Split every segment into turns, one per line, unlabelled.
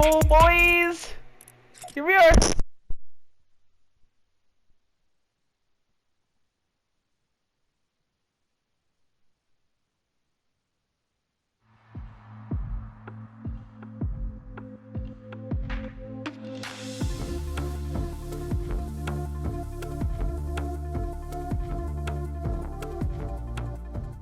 go, boys! Here we are!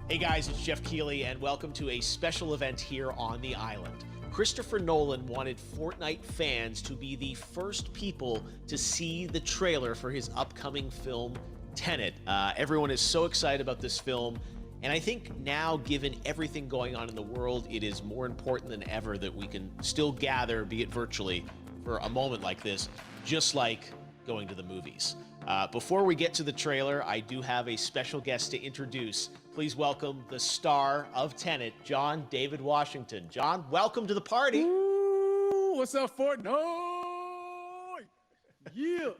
Hey guys, it's Jeff Keighley, and welcome to a special event here on the island. Christopher Nolan wanted Fortnite fans to be the first people to see the trailer for his upcoming film, Tenet. Everyone is so excited about this film, and I think now, given everything going on in the world, it is more important than ever that we can still gather, be it virtually, for a moment like this, just like going to the movies. Before we get to the trailer, I do have a special guest to introduce. Please welcome the star of Tenet, John David Washington. John, welcome to the party.
Ooh, what's up, Fortnite? Yeah.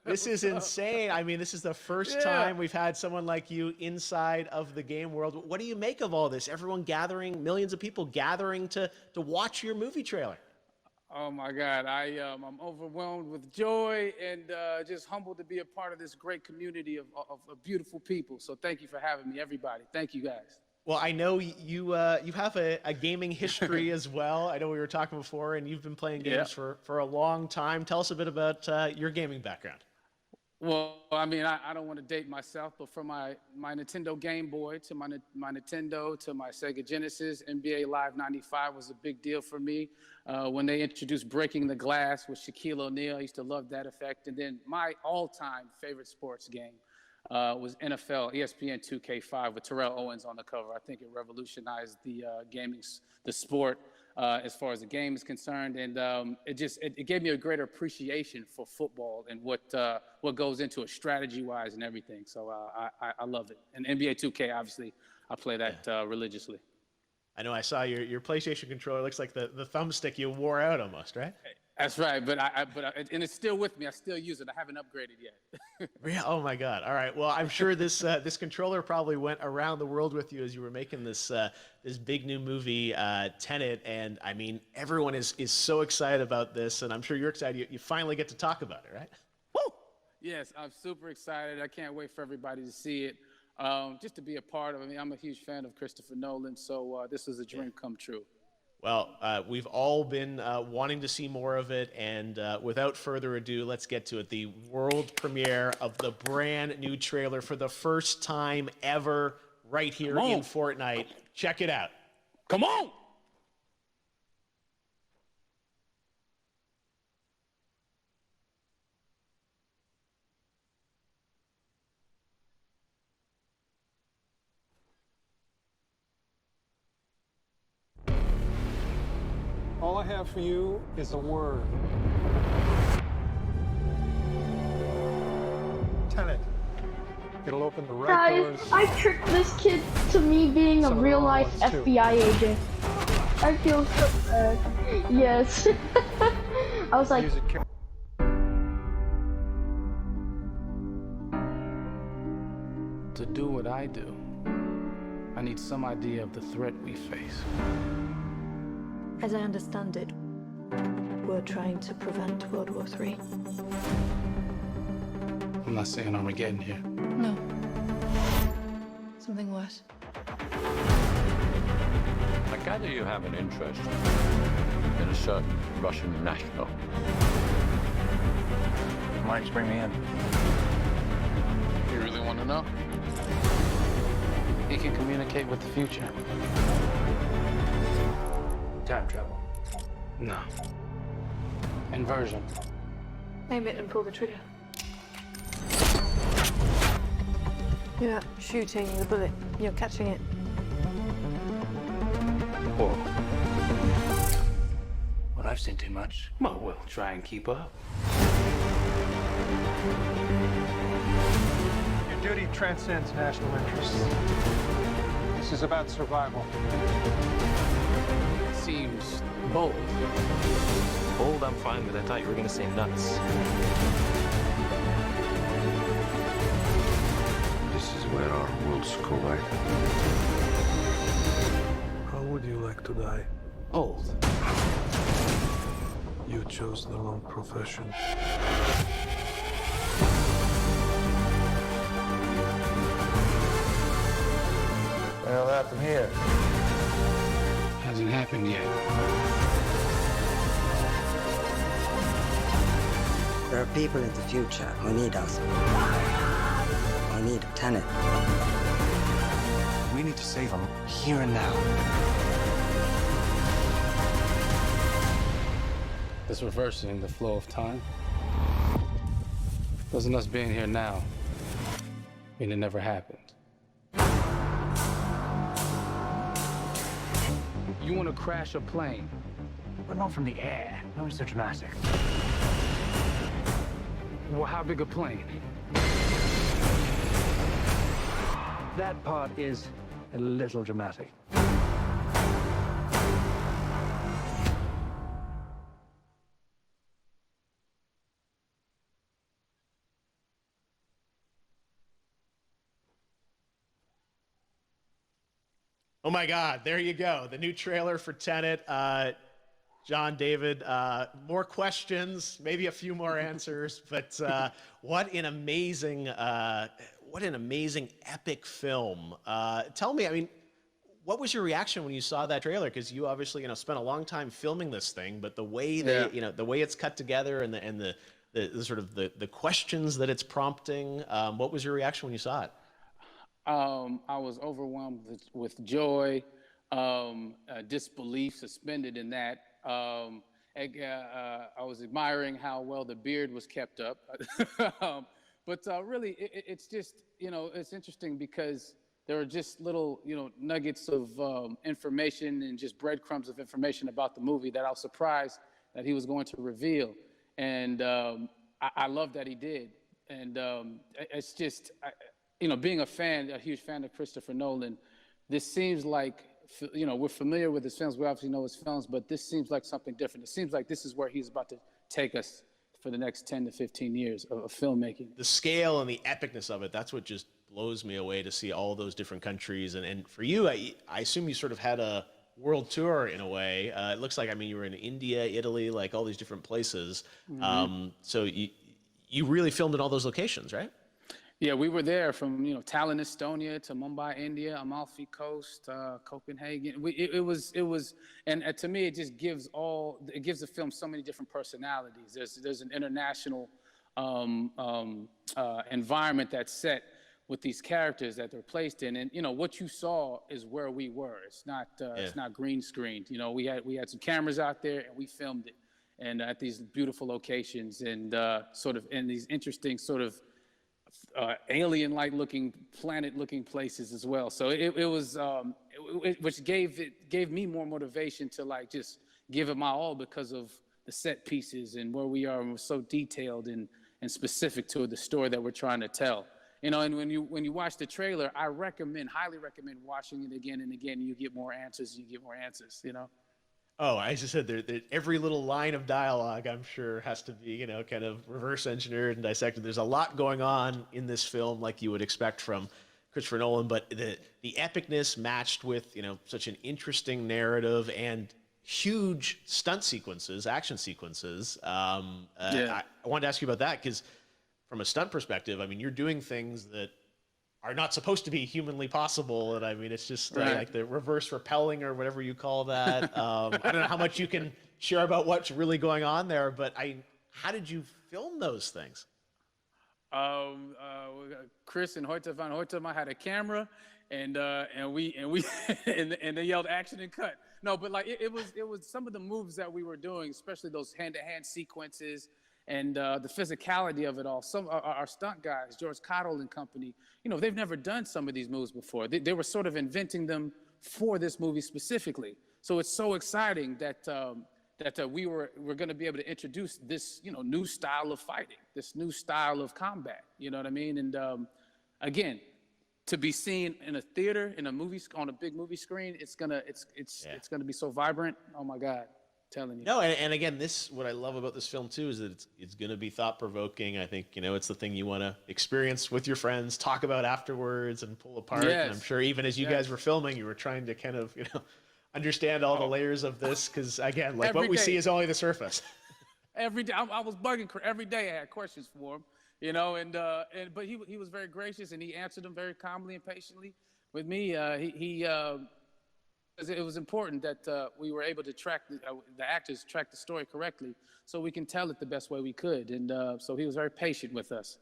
This is insane. I mean, this is the first time we've had someone like you inside of the game world. What do you make of all this? Everyone gathering, millions of people gathering to watch your movie trailer.
Oh my God, I'm overwhelmed with joy and just humbled to be a part of this great community of beautiful people. So thank you for having me, everybody. Thank you, guys.
Well, I know you have a gaming history as well. I know we were talking before, and you've been playing games for a long time. Tell us a bit about your gaming background.
Well, I mean, I don't want to date myself, but from my Nintendo Game Boy to my Nintendo to my Sega Genesis, NBA Live 95 was a big deal for me. When they introduced Breaking the Glass with Shaquille O'Neal, I used to love that effect. And then my all-time favorite sports game was NFL ESPN 2K5 with Terrell Owens on the cover. I think it revolutionized the the sport as far as the game is concerned, and it gave me a greater appreciation for football and what goes into it strategy-wise and everything. So I love it. And NBA 2K, obviously, I play that religiously.
I know I saw your PlayStation controller. Looks like the thumbstick you wore out almost, right?
That's right, and it's still with me. I still use it. I haven't upgraded yet.
Oh my God! All right. Well, I'm sure this controller probably went around the world with you as you were making this big new movie, Tenet. And I mean, everyone is so excited about this, and I'm sure you're excited. You finally get to talk about it, right?
Woo! Yes, I'm super excited. I can't wait for everybody to see it. Just to be a part of it. I mean, I'm a huge fan of Christopher Nolan, so this is a dream come true.
Well, we've all been wanting to see more of it, and without further ado, let's get to it. The world premiere of the brand new trailer for the first time ever right here in Fortnite. Check it out.
Come on!
All I have for you is a word. Tenet. It'll open the right doors.
Guys, I tricked this kid to me being a real-life FBI agent. I feel so bad. Yes. I was like...
To do what I do, I need some idea of the threat we face.
As I understand it, we're trying to prevent World War III.
I'm not saying Armageddon here.
No. Something worse.
I gather you have an interest in a certain Russian national.
Why don't you bring me in?
You really want to know? He can communicate with the future.
Time travel.
No. Inversion.
Aim it and pull the trigger. You're not shooting the bullet, you're catching it.
Whoa. Well, I've seen too much. Well, we'll try and keep up.
Your duty transcends national interests. This is about survival.
Seems bold.
Bold, I'm fine with. I thought you were going to say nuts.
This is where our worlds collide.
How would you like to die?
Old.
You chose the wrong profession.
What'll happen here?
Hasn't happened yet.
There are people in the future who need us. We need Tenet.
We need to save them here and now.
This reversing the flow of time. Doesn't us being here now mean it never happened? You want to crash a plane?
But not from the air. No, it's so dramatic.
Well, how big a plane?
That part is a little dramatic.
Oh my God, there you go. The new trailer for Tenet. John, David, more questions, maybe a few more answers, but what an amazing epic film. Tell me, I mean, what was your reaction when you saw that trailer? Because you obviously, spent a long time filming this thing, but the way the way it's cut together and the sort of the questions that it's prompting, what was your reaction when you saw it?
I was overwhelmed with joy, disbelief, suspended in that. I was admiring how well the beard was kept up. But really, it's just, it's interesting because there are just little, nuggets of information and just breadcrumbs of information about the movie that I was surprised that he was going to reveal. And I love that he did. And it's just, being a huge fan of Christopher Nolan, this seems like, we're familiar with his films. We obviously know his films, but this seems like something different. It seems like this is where he's about to take us for the next 10 to 15 years of filmmaking.
The scale and the epicness of it, that's what just blows me away, to see all those different countries. And for you, I assume you sort of had a world tour in a way. It looks like, you were in India, Italy, like all these different places. Mm-hmm. So you really filmed in all those locations, right?
Yeah, we were there from Tallinn, Estonia, to Mumbai, India, Amalfi Coast, Copenhagen. It was, and to me, it just gives the film so many different personalities. There's an international environment that's set with these characters that they're placed in, and what you saw is where we were. It's not green screened. We had some cameras out there and we filmed it, and at these beautiful locations and sort of in these interesting sort of alien-like looking, planet-looking places as well. So it was, which gave me more motivation to just give it my all, because of the set pieces and where we are, and we're so detailed and specific to the story that we're trying to tell. And when you watch the trailer, I highly recommend watching it again and again. You get more answers. Oh,
I just said every little line of dialogue, I'm sure, has to be, kind of reverse engineered and dissected. There's a lot going on in this film, like you would expect from Christopher Nolan, but the epicness matched with, such an interesting narrative and huge stunt sequences, action sequences. I wanted to ask you about that, because from a stunt perspective, you're doing things that are not supposed to be humanly possible. And it's just like the reverse rappelling or whatever you call that. I don't know how much you can share about what's really going on there, but how did you film those things?
Chris and Hoyte van Hoytema had a camera, and they yelled action and cut. No, but it was some of the moves that we were doing, especially those hand-to-hand sequences, and the physicality of it all. Some our stunt guys, George Cottle and company, they've never done some of these moves before. They were sort of inventing them for this movie specifically. So it's so exciting that we're going to be able to introduce this new style of fighting, this new style of combat. You know what I mean? And again, to be seen in a theater, in a movie, on a big movie screen, it's gonna be so vibrant. Oh my God. Telling you.
No, and again, what I love about this film too is that it's going to be thought-provoking. I think it's the thing you want to experience with your friends, talk about afterwards, and pull apart.
Yes.
And I'm sure even as you guys were filming, you were trying to kind of understand all the layers of this, because again, what we see is only the surface.
Every day, I was bugging every day. I had questions for him, you know, but he was very gracious and he answered them very calmly and patiently with me. It was important that we were able to track the actors track the story correctly, so we can tell it the best way we could. And so he was very patient with us,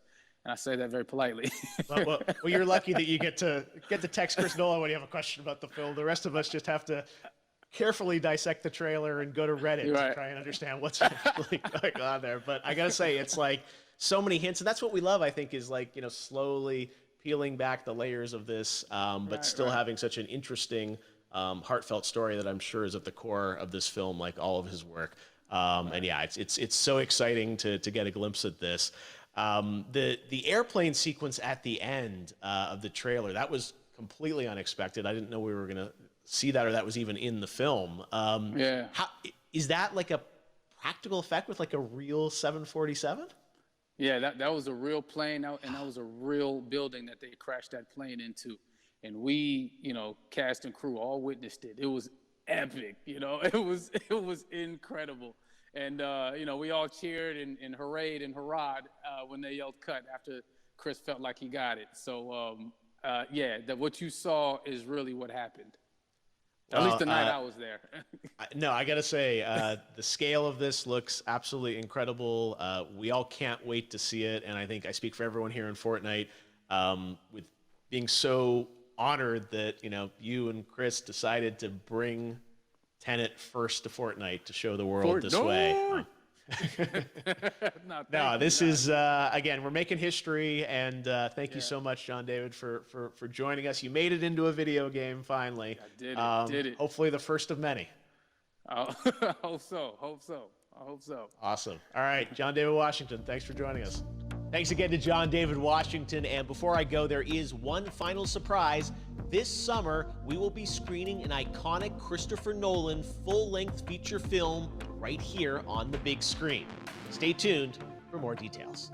and I say that very politely.
well, you're lucky that you get to text Chris Nolan when you have a question about the film. The rest of us just have to carefully dissect the trailer and go to Reddit to try and understand what's actually going on there. But I gotta say, it's like so many hints, and that's what we love. I think is like, you know, slowly peeling back the layers of this, but still having such an interesting, heartfelt story that I'm sure is at the core of this film, like all of his work. And yeah, it's so exciting to get a glimpse at this. The airplane sequence at the end of the trailer, that was completely unexpected. I didn't know we were gonna see that, or that was even in the film. How is that, like a practical effect with like a real 747?
Yeah, that was a real plane, and that was a real building that they crashed that plane into. And we, you know, cast and crew all witnessed it. It was epic, you know. It was incredible. And you know, we all cheered and hurrayed and hurrahed when they yelled cut after Chris felt like he got it. So yeah, what you saw is really what happened. At least the night I was there.
No, I gotta say, the scale of this looks absolutely incredible. We all can't wait to see it, and I think I speak for everyone here in Fortnite, with being so honored that, you know, you and Chris decided to bring Tenet first to Fortnite to show the world this way. No, this is again, we're making history, and thank you so much, John David, for joining us. You made it into a video game finally.
I did it.
Hopefully the first of many.
I hope so.
Awesome. All right, John David Washington, thanks for joining us. Thanks again to John David Washington. And before I go, there is one final surprise. This summer, we will be screening an iconic Christopher Nolan full-length feature film right here on the big screen. Stay tuned for more details.